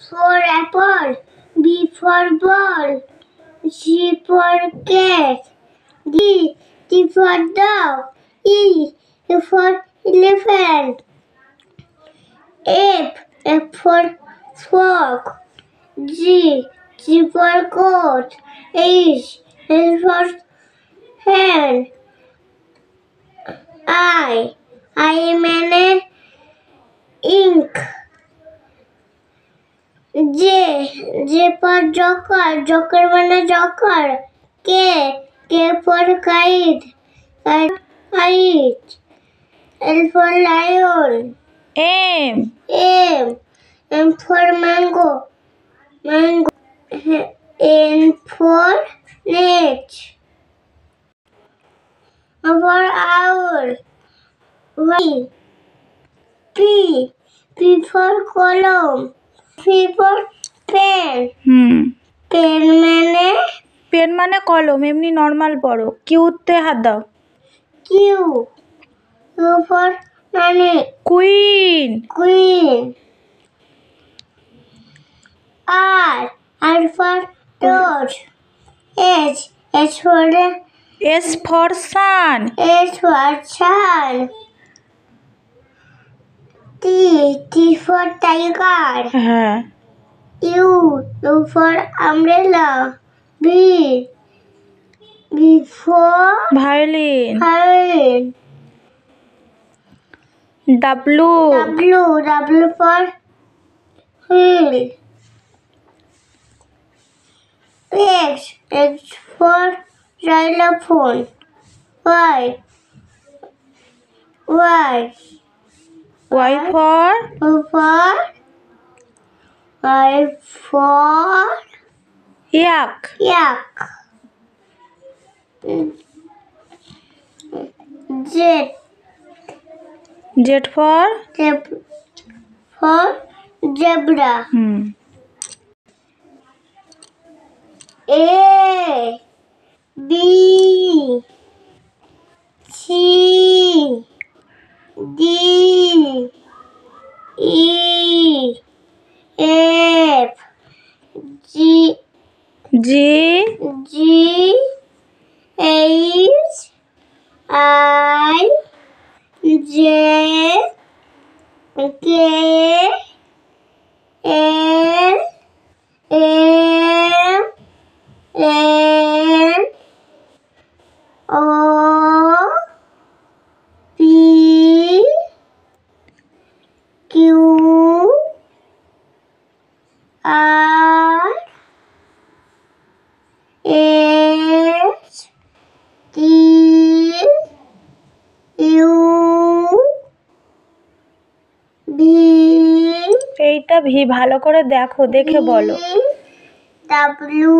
for apple. B for ball. C for cat. D for dog. E for elephant. F for frog. G for goat. H for hand. I মানে ink. J for joker. Joker মানে joker. K for kite. Kite. L for lion. M for mango. N for net. For owl. P for column. P for pen. Pen মানে কলম, এমনি normal পড়ো। কিউতে হাত দাও। Q for মানে queen. R for torch. S for sun. T for tiger. U for umbrella. V for violin. W for wheel. X for xylophone. Y for yak. Z for zebra. A B C D E F G H I J K L M N O P Q R S T U V। এইটা V ভালো করে দেখো, দেখে বলো। W